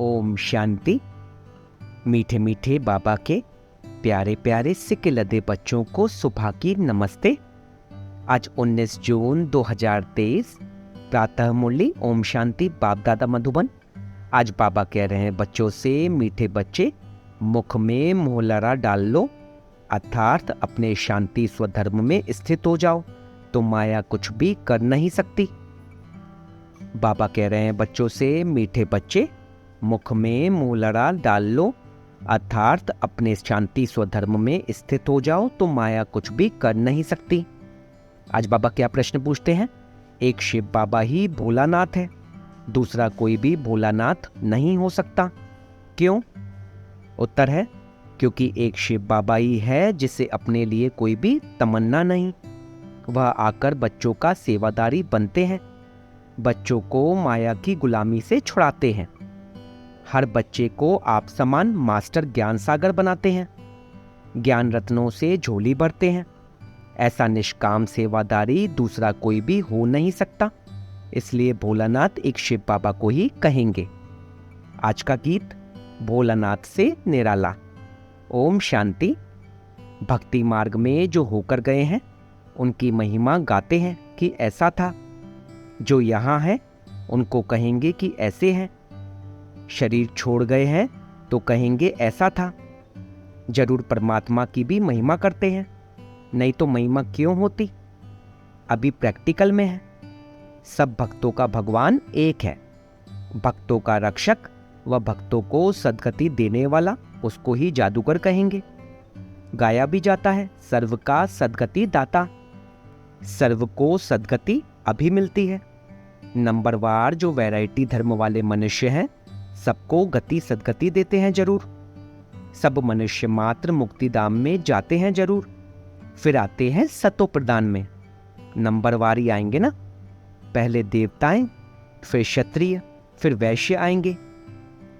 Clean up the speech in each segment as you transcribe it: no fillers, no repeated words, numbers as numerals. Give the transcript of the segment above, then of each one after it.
ओम शांति। मीठे मीठे बाबा के प्यारे प्यारे सिक्के लदे बच्चों को सुबह की नमस्ते। आज 19 जून 2023 प्रातः मुरली ओम शांति बाप दादा मधुबन। आज बाबा कह रहे हैं बच्चों से, मीठे बच्चे मुख में मोहलरा डाल लो, अर्थात अपने शांति स्वधर्म में स्थित हो जाओ तो माया कुछ भी कर नहीं सकती। बाबा कह रहे हैं बच्चों से, मीठे बच्चे मुख में मोहलरा डाल लो, अर्थात अपने शांति स्वधर्म में स्थित हो जाओ तो माया कुछ भी कर नहीं सकती। आज बाबा क्या प्रश्न पूछते हैं? एक शिव बाबा ही भोलानाथ है, दूसरा कोई भी भोलानाथ नहीं हो सकता। क्यों? उत्तर है क्योंकि एक शिव बाबा ही है जिसे अपने लिए कोई भी तमन्ना नहीं। वह आकर बच्चों का सेवादारी बनते हैं, बच्चों को माया की गुलामी से छुड़ाते हैं। हर बच्चे को आप समान मास्टर ज्ञान सागर बनाते हैं, ज्ञान रत्नों से झोली भरते हैं। ऐसा निष्काम सेवादारी दूसरा कोई भी हो नहीं सकता, इसलिए भोलानाथ एक शिव बाबा को ही कहेंगे। आज का गीत भोलानाथ से निराला। ओम शांति। भक्ति मार्ग में जो होकर गए हैं उनकी महिमा गाते हैं कि ऐसा था। जो यहाँ है उनको कहेंगे कि ऐसे हैं। शरीर छोड़ गए हैं तो कहेंगे ऐसा था। जरूर परमात्मा की भी महिमा करते हैं, नहीं तो महिमा क्यों होती? अभी प्रैक्टिकल में है। सब भक्तों का भगवान एक है, भक्तों का रक्षक व भक्तों को सद्गति देने वाला, उसको ही जादूगर कहेंगे। गाया भी जाता है, सर्व का सद्गति दाता। सर्व को सद्गति अभी मिलती है। नंबरवार जो वैरायटी धर्म वाले मनुष्य हैं सबको गति सद्गति देते हैं जरूर। सब मनुष्य मात्र मुक्तिधाम में जाते हैं जरूर, फिर आते हैं सतो प्रदान में। नंबरवार ही आएंगे ना। पहले देवताएं, फिर क्षत्रिय, फिर वैश्य आएंगे।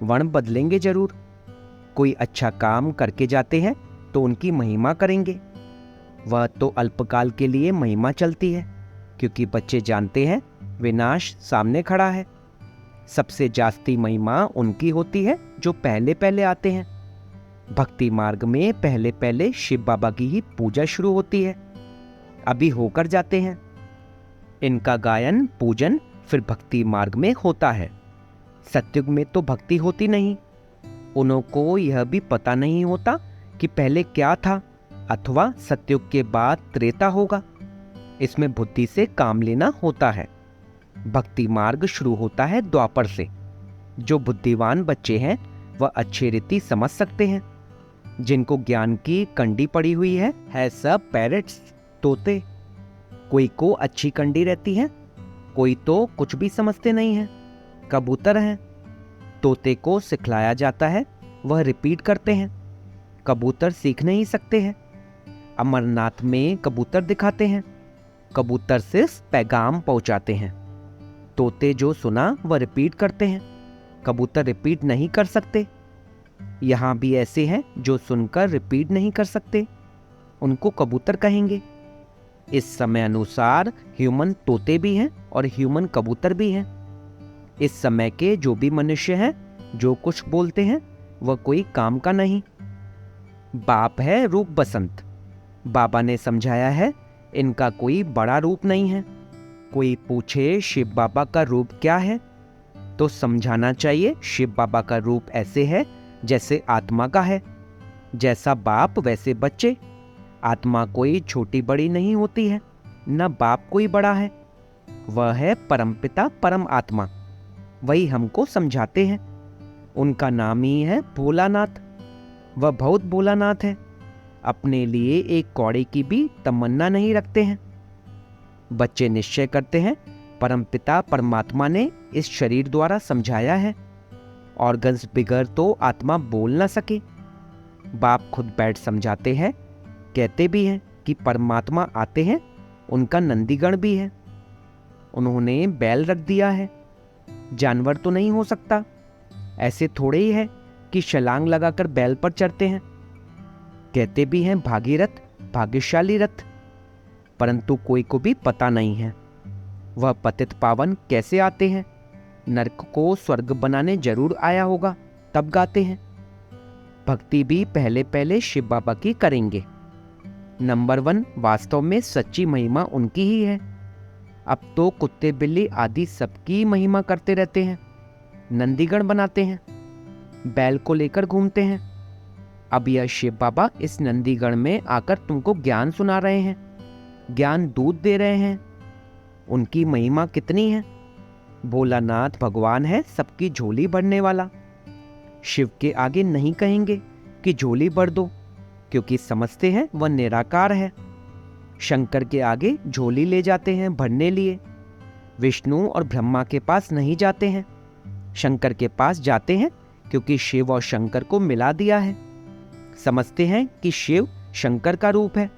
वर्ण बदलेंगे जरूर। कोई अच्छा काम करके जाते हैं तो उनकी महिमा करेंगे। वह तो अल्पकाल के लिए महिमा चलती है, क्योंकि बच्चे जानते हैं विनाश सामने खड़ा है। सबसे जास्ती महिमा उनकी होती है जो पहले पहले आते हैं। भक्ति मार्ग में पहले पहले शिव बाबा की ही पूजा शुरू होती है, अभी होकर जाते हैं। इनका गायन पूजन फिर भक्ति मार्ग में होता है। सतयुग में तो भक्ति होती नहीं। उनको यह भी पता नहीं होता कि पहले क्या था, अथवा सतयुग के बाद त्रेता होगा। इसमें बुद्धि से काम लेना होता है। भक्ति मार्ग शुरू होता है द्वापर से। जो बुद्धिवान बच्चे हैं वह अच्छी रीति समझ सकते हैं। जिनको ज्ञान की कंडी पड़ी हुई है सब पैरट्स, तोते। कोई को अच्छी कंडी रहती है, कोई तो कुछ भी समझते नहीं है, कबूतर हैं। तोते को सिखलाया जाता है, वह रिपीट करते हैं। कबूतर सीख नहीं सकते हैं। अमरनाथ में कबूतर दिखाते हैं, कबूतर सिर्फ पैगाम पहुंचाते हैं। तोते जो सुना वह रिपीट करते हैं, कबूतर रिपीट नहीं कर सकते। यहाँ भी ऐसे हैं जो सुनकर रिपीट नहीं कर सकते, उनको कबूतर कहेंगे। इस समय अनुसार ह्यूमन तोते भी हैं और ह्यूमन कबूतर भी हैं। इस समय के जो भी मनुष्य हैं जो कुछ बोलते हैं वह कोई काम का नहीं। बाप है रूप बसंत। बाबा ने समझाया है इनका कोई बड़ा रूप नहीं है। कोई पूछे शिव बाबा का रूप क्या है तो समझाना चाहिए शिव बाबा का रूप ऐसे है जैसे आत्मा का है। जैसा बाप वैसे बच्चे। आत्मा कोई छोटी बड़ी नहीं होती है, न बाप कोई बड़ा है। वह है परमपिता परम आत्मा, वही हमको समझाते हैं। उनका नाम ही है भोलानाथ। वह बहुत भोलानाथ है, अपने लिए एक कौड़े की भी तमन्ना नहीं रखते हैं। बच्चे निश्चय करते हैं परमपिता परमात्मा ने इस शरीर द्वारा समझाया है, ऑर्गन्स बिगर तो आत्मा बोल ना सके। बाप खुद बैठ समझाते हैं, कहते भी हैं कि परमात्मा आते हैं, उनका नंदीगण भी है। उन्होंने बैल रख दिया है, जानवर तो नहीं हो सकता। ऐसे थोड़े ही है कि छलांग लगाकर बैल पर चढ़ते हैं। कहते भी हैं भागीरथ, भाग्यशाली रथ, परंतु कोई को भी पता नहीं है वह पतित पावन कैसे आते हैं। नरक को स्वर्ग बनाने जरूर आया होगा, तब गाते हैं। भक्ति भी पहले पहले शिव बाबा की करेंगे। नंबर 1, वास्तव में सच्ची महिमा उनकी ही है। अब तो कुत्ते बिल्ली आदि सबकी महिमा करते रहते हैं, नंदीगण बनाते हैं, बैल को लेकर घूमते हैं। अब यह शिव बाबा इस नंदीगण में आकर तुमको ज्ञान सुना रहे हैं, ज्ञान दूध दे रहे हैं। उनकी महिमा कितनी है। भोलानाथ भगवान है सबकी झोली भरने वाला। शिव के आगे नहीं कहेंगे कि झोली भर दो, क्योंकि समझते हैं वह निराकार है। शंकर के आगे झोली ले जाते हैं भरने लिए। विष्णु और ब्रह्मा के पास नहीं जाते हैं, शंकर के पास जाते हैं, क्योंकि शिव और शंकर को मिला दिया है। समझते हैं कि शिव शंकर का रूप है।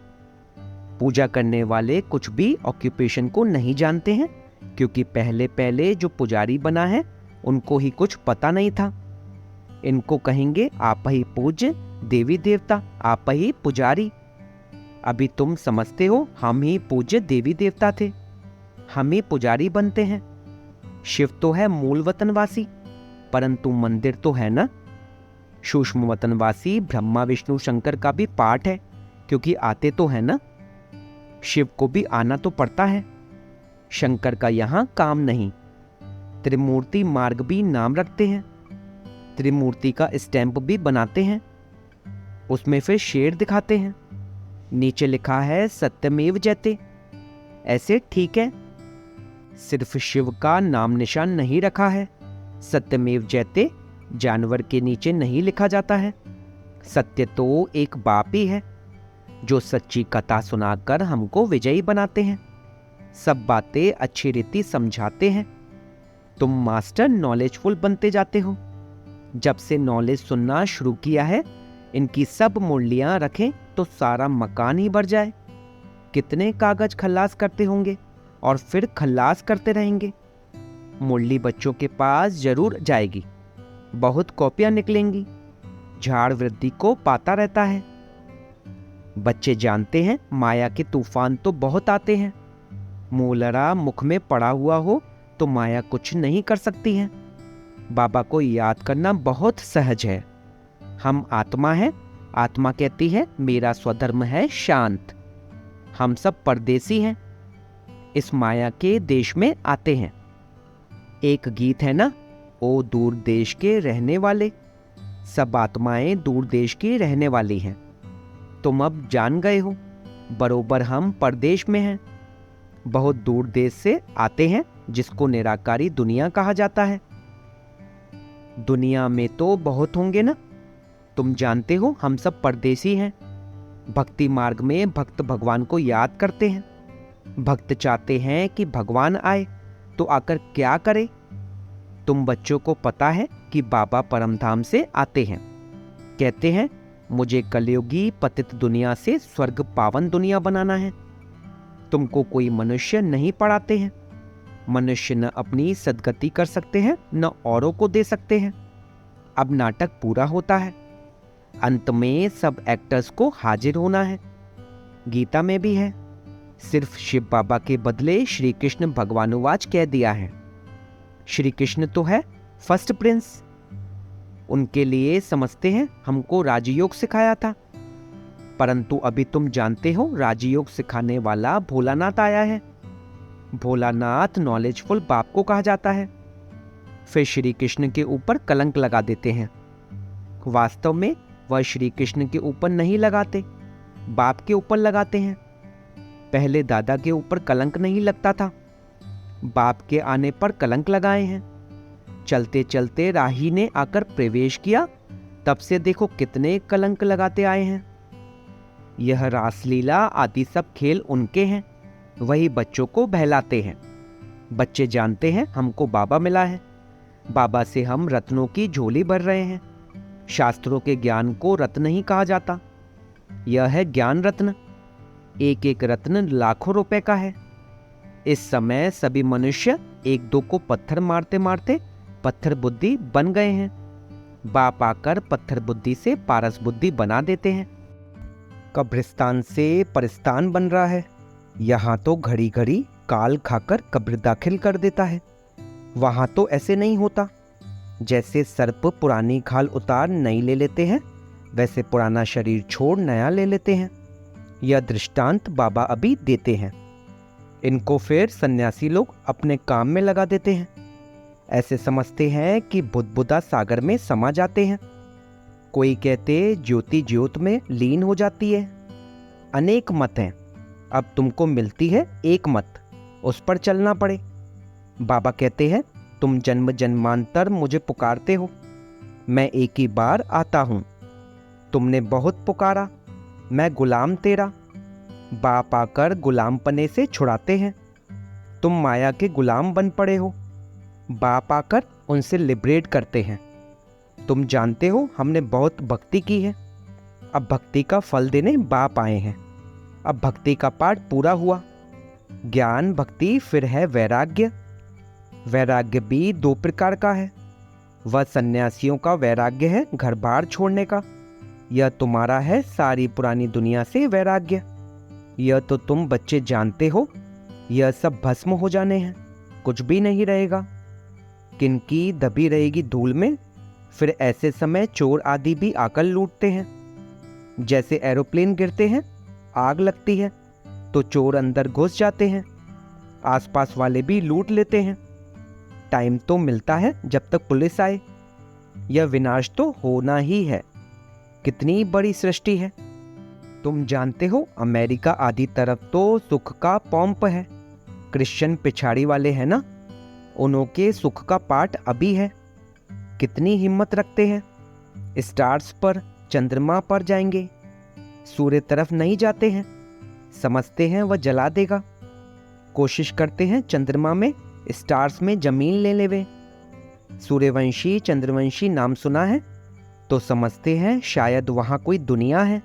पूजा करने वाले कुछ भी ऑक्यूपेशन को नहीं जानते हैं, क्योंकि पहले पहले जो पुजारी बना है उनको ही कुछ पता नहीं था। इनको कहेंगे आप ही पूज्य देवी देवता, आप ही पुजारी। अभी तुम समझते हो हम ही पूज्य देवी देवता थे, हम ही पुजारी बनते हैं। शिव तो है मूल वतनवासी, परंतु मंदिर तो है ना। सूक्ष्म वतनवासी ब्रह्मा विष्णु शंकर का भी पाठ है, क्योंकि आते तो है ना। शिव को भी आना तो पड़ता है, शंकर का यहां काम नहीं। त्रिमूर्ति मार्ग भी नाम रखते हैं, त्रिमूर्ति का स्टैंप भी बनाते हैं, उसमें फिर शेर दिखाते हैं, नीचे लिखा है सत्यमेव जयते। ऐसे ठीक है, सिर्फ शिव का नाम निशान नहीं रखा है। सत्यमेव जयते जानवर के नीचे नहीं लिखा जाता है। सत्य तो एक बाप ही है, जो सच्ची कथा सुनाकर हमको विजयी बनाते हैं, सब बातें अच्छी रीति समझाते हैं। तुम मास्टर नॉलेजफुल बनते जाते हो। जब से नॉलेज सुनना शुरू किया है, इनकी सब मुरलियां रखें तो सारा मकान ही भर जाए। कितने कागज खल्लास करते होंगे और फिर खल्लास करते रहेंगे। मुरली बच्चों के पास जरूर जाएगी, बहुत कॉपियां निकलेंगी। झाड़ वृद्धि को पाता रहता है। बच्चे जानते हैं माया के तूफान तो बहुत आते हैं। मूलरा मुख में पड़ा हुआ हो तो माया कुछ नहीं कर सकती है। बाबा को याद करना बहुत सहज है। हम आत्मा हैं, आत्मा कहती है मेरा स्वधर्म है शांत। हम सब परदेसी हैं, इस माया के देश में आते हैं। एक गीत है ना, ओ दूर देश के रहने वाले, सब आत्माएं दूर देश की रहने वाली हैं। तुम अब जान गए हो, बरोबर हम परदेश में हैं। बहुत दूर देश से आते हैं, जिसको निराकारी दुनिया कहा जाता है। दुनिया में तो बहुत होंगे ना, तुम जानते हो हम सब परदेसी हैं। भक्ति मार्ग में भक्त भगवान को याद करते हैं। भक्त चाहते हैं कि भगवान आए, तो आकर क्या करे। तुम बच्चों को पता है कि बाबा परमधाम से आते हैं, कहते हैं मुझे कलयुगी पतित दुनिया से स्वर्ग पावन दुनिया बनाना है। तुमको कोई मनुष्य नहीं पढ़ाते हैं। मनुष्य न अपनी सद्गति कर सकते हैं, न औरों को दे सकते हैं। अब नाटक पूरा होता है, अंत में सब एक्टर्स को हाजिर होना है। गीता में भी है, सिर्फ शिव बाबा के बदले श्री कृष्ण भगवानुवाच कह दिया है। श्री कृष्ण तो है फर्स्ट प्रिंस, उनके लिए समझते हैं हमको राजयोग सिखाया था। परंतु अभी तुम जानते हो राजयोग सिखाने वाला भोलानाथ आया है। भोलानाथ नॉलेजफुल बाप को कहा जाता है। फिर श्री कृष्ण के ऊपर कलंक लगा देते हैं। वास्तव में वह श्री कृष्ण के ऊपर नहीं लगाते, बाप के ऊपर लगाते हैं। पहले दादा के ऊपर कलंक नहीं लगता था, बाप के आने पर कलंक लगाए हैं। चलते चलते राही ने आकर प्रवेश किया, तब से देखो कितने कलंक लगाते आए हैं। यह रासलीला आदि सब खेल उनके हैं, वही बच्चों को बहलाते हैं। बच्चे जानते हैं हमको बाबा मिला है, बाबा से हम रत्नों की झोली भर रहे हैं। शास्त्रों के ज्ञान को रत्न ही कहा जाता, यह है ज्ञान रत्न। एक एक रत्न लाखों रुपए का है। इस समय सभी मनुष्य एक दो को पत्थर मारते मारते पत्थर बुद्धि बन गए हैं। बाप आकर पत्थर बुद्धि से पारस बुद्धि बना देते हैं। कब्रिस्तान से परिस्तान बन रहा है, यहाँ तो घड़ी घड़ी काल खाकर कब्र दाखिल कर देता है। वहाँ तो ऐसे नहीं होता। जैसे सर्प पुरानी खाल उतार नई ले लेते हैं, वैसे पुराना शरीर छोड़ नया ले लेते हैं। यह दृष्टांत बाबा अभी देते हैं। इनको फिर सन्यासी लोग अपने काम में लगा देते हैं। ऐसे समझते हैं कि बुदबुदा सागर में समा जाते हैं। कोई कहते ज्योति ज्योत में लीन हो जाती है। अनेक मत हैं, अब तुमको मिलती है एक मत, उस पर चलना पड़े। बाबा कहते हैं तुम जन्म जन्मांतर मुझे पुकारते हो, मैं एक ही बार आता हूँ। तुमने बहुत पुकारा, मैं गुलाम तेरा। बाप आकर गुलामपने से छुड़ाते हैं। तुम माया के गुलाम बन पड़े हो, बाप आकर उनसे लिबरेट करते हैं। तुम जानते हो हमने बहुत भक्ति की है, अब भक्ति का फल देने बाप आए हैं। अब भक्ति का पाठ पूरा हुआ। ज्ञान भक्ति फिर है वैराग्य। वैराग्य भी दो प्रकार का है। वह सन्यासियों का वैराग्य है घर बार छोड़ने का। यह तुम्हारा है सारी पुरानी दुनिया से वैराग्य। यह तो तुम बच्चे जानते हो, यह सब भस्म हो जाने हैं, कुछ भी नहीं रहेगा। किनकी दबी रहेगी धूल में। फिर ऐसे समय चोर आदि भी आकर लूटते हैं। जैसे एरोप्लेन गिरते हैं, आग लगती है तो चोर अंदर घुस जाते हैं, आसपास वाले भी लूट लेते हैं। टाइम तो मिलता है जब तक पुलिस आए। यह विनाश तो होना ही है। कितनी बड़ी सृष्टि है। तुम जानते हो अमेरिका आदि तरफ तो सुख का पंप है। क्रिश्चियन पिछाड़ी वाले हैं ना, उनके सुख का पाठ अभी है। कितनी हिम्मत रखते हैं। स्टार्स पर, चंद्रमा पर जाएंगे, सूर्य तरफ नहीं जाते हैं। समझते हैं वह जला देगा। कोशिश करते हैं चंद्रमा में, स्टार्स में जमीन ले लेवे। सूर्यवंशी चंद्रवंशी नाम सुना है तो समझते हैं शायद वहाँ कोई दुनिया है।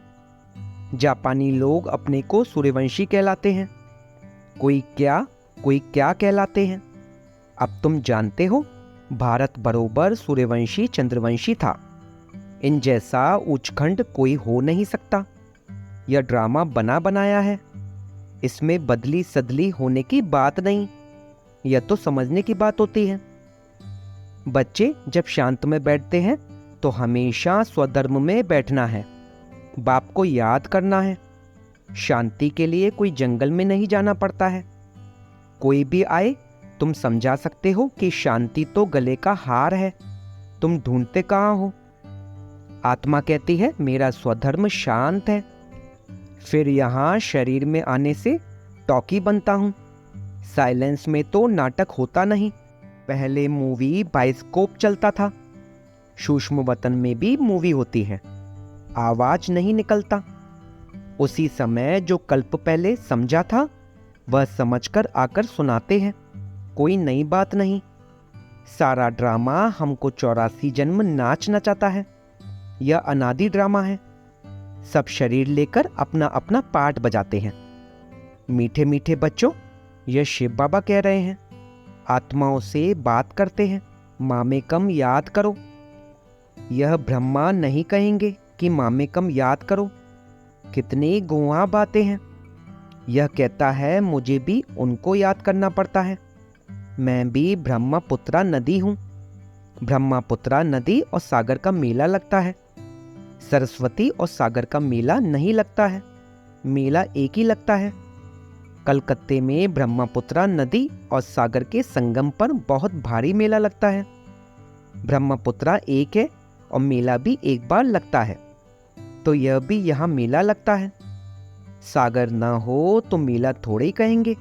जापानी लोग अपने को सूर्यवंशी कहलाते हैं। कोई क्या कहलाते हैं। अब तुम जानते हो भारत बरोबर सूर्यवंशी चंद्रवंशी था। इन जैसा उचखंड कोई हो नहीं सकता। यह ड्रामा बना बनाया है, इसमें बदली सदली होने की बात नहीं। यह तो समझने की बात होती है। बच्चे जब शांत में बैठते हैं तो हमेशा स्वधर्म में बैठना है, बाप को याद करना है। शांति के लिए कोई जंगल में नहीं जाना पड़ता है। कोई भी आए तुम समझा सकते हो कि शांति तो गले का हार है, तुम ढूंढते कहाँ हो। आत्मा कहती है मेरा स्वधर्म शांत है। फिर यहाँ शरीर में आने से टॉकी बनता हूँ। साइलेंस में तो नाटक होता नहीं। पहले मूवी बाइस्कोप चलता था, सूक्ष्म वतन में भी मूवी होती है, आवाज नहीं निकलता। उसी समय जो कल्प पहले समझा था वह समझकर आकर सुनाते हैं, कोई नई बात नहीं। सारा ड्रामा हमको 84 जन्म नाच नचाता है। यह अनादि ड्रामा है। सब शरीर लेकर अपना अपना पार्ट बजाते हैं। मीठे मीठे बच्चों, यह शिव बाबा कह रहे हैं। आत्माओं से बात करते हैं, मामे कम याद करो। यह ब्रह्मा नहीं कहेंगे कि मामे कम याद करो। कितनी गुआ बातें हैं। यह कहता है मुझे भी उनको याद करना पड़ता है। मैं भी ब्रह्मपुत्रा नदी हूँ। ब्रह्मपुत्रा नदी और सागर का मेला लगता है। सरस्वती और सागर का मेला नहीं लगता है, मेला एक ही लगता है। कलकत्ते में ब्रह्मपुत्रा नदी और सागर के संगम पर बहुत भारी मेला लगता है। ब्रह्मपुत्रा एक है और मेला भी एक बार लगता है, तो यह भी यहाँ मेला लगता है। सागर ना हो तो मेला थोड़े ही कहेंगे।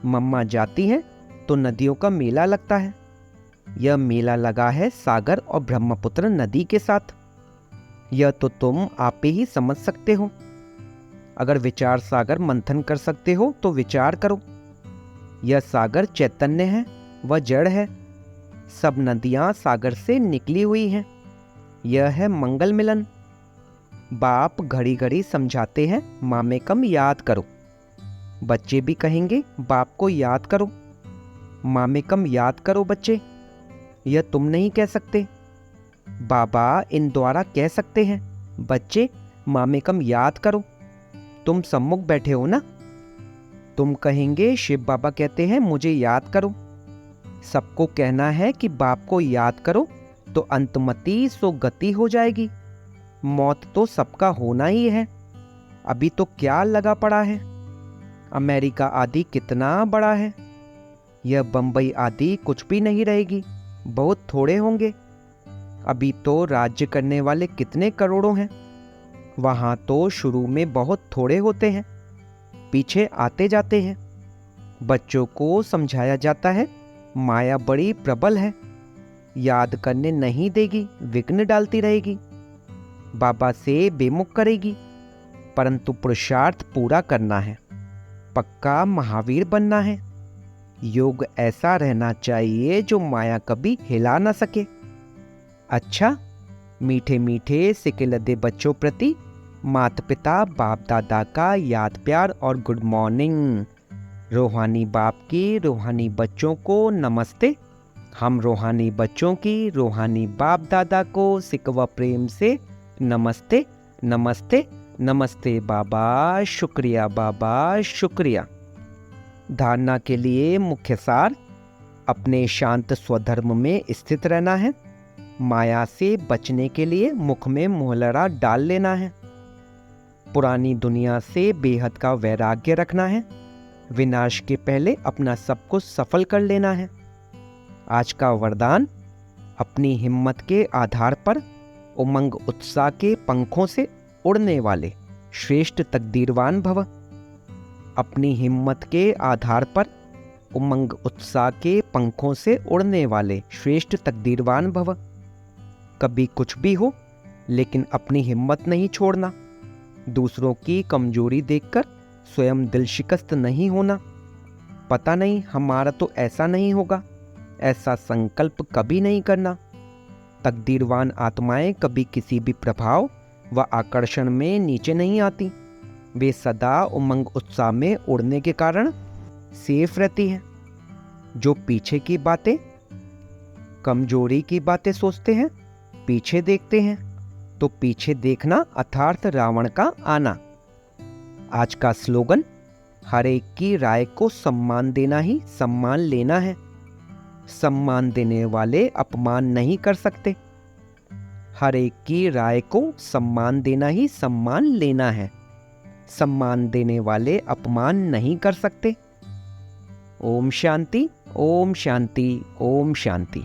मम्मा जाती हैं तो नदियों का मेला लगता है। यह मेला लगा है सागर और ब्रह्मपुत्र नदी के साथ। यह तो तुम आप ही समझ सकते हो। अगर विचार सागर मंथन कर सकते हो तो विचार करो। यह सागर चैतन्य है, वह जड़ है। सब नदियां सागर से निकली हुई हैं। यह है मंगल मिलन। बाप घड़ी घड़ी समझाते हैं मामे कम याद करो। बच्चे भी कहेंगे बाप को याद करो। मामे कम याद करो बच्चे। यह तुम नहीं कह सकते, बाबा इन द्वारा कह सकते हैं। बच्चे मामे कम याद करो। तुम सम्मुख बैठे हो ना, तुम कहेंगे शिव बाबा कहते हैं मुझे याद करो। सबको कहना है कि बाप को याद करो तो अंतमति सो गति हो जाएगी। मौत तो सबका होना ही है, अभी तो क्या लगा पड़ा है। अमेरिका आदि कितना बड़ा है, यह बंबई आदि कुछ भी नहीं रहेगी, बहुत थोड़े होंगे। अभी तो राज्य करने वाले कितने करोड़ों हैं, वहाँ तो शुरू में बहुत थोड़े होते हैं, पीछे आते जाते हैं। बच्चों को समझाया जाता है माया बड़ी प्रबल है, याद करने नहीं देगी, विघ्न डालती रहेगी, बाबा से बेमुख करेगी। परंतु पुरुषार्थ पूरा करना है, पक्का महावीर बनना है। योग ऐसा रहना चाहिए जो माया कभी हिला ना सके। अच्छा, मीठे मीठे सिकेलदे बच्चों प्रति माता पिता बाप दादा का याद प्यार और गुड मॉर्निंग। रूहानी बाप की रूहानी बच्चों को नमस्ते। हम रूहानी बच्चों की रूहानी बाप दादा को सिकवा प्रेम से नमस्ते नमस्ते नमस्ते बाबा, शुक्रिया बाबा, शुक्रिया। धारणा के लिए मुख्य सार: अपने शांत स्वधर्म में स्थित रहना है। माया से बचने के लिए मुख में मोहलरा डाल लेना है। पुरानी दुनिया से बेहद का वैराग्य रखना है। विनाश के पहले अपना सब कुछ सफल कर लेना है। आज का वरदान: अपनी हिम्मत के आधार पर उमंग उत्साह के पंखों से उड़ने वाले श्रेष्ठ तकदीरवान भव। अपनी हिम्मत के आधार पर उमंग उत्साह के पंखों से उड़ने वाले श्रेष्ठ तकदीरवान भव। कभी कुछ भी हो, लेकिन अपनी हिम्मत नहीं छोड़ना। दूसरों की कमजोरी देखकर स्वयं दिल शिकस्त नहीं होना। पता नहीं हमारा तो ऐसा नहीं होगा, ऐसा संकल्प कभी नहीं करना। तकदीरवान आत्माएं कभी किसी भी प्रभाव व आकर्षण में नीचे नहीं आती। वे सदा उमंग उत्साह में उड़ने के कारण सेफ रहती हैं। जो पीछे की बातें, कमजोरी की बातें सोचते हैं, पीछे देखते हैं, तो पीछे देखना अर्थात रावण का आना। आज का स्लोगन: हर एक की राय को सम्मान देना ही सम्मान लेना है। सम्मान देने वाले अपमान नहीं कर सकते। हर एक की राय को सम्मान देना ही सम्मान लेना है। सम्मान देने वाले अपमान नहीं कर सकते। ओम शांति, ओम शांति, ओम शांति।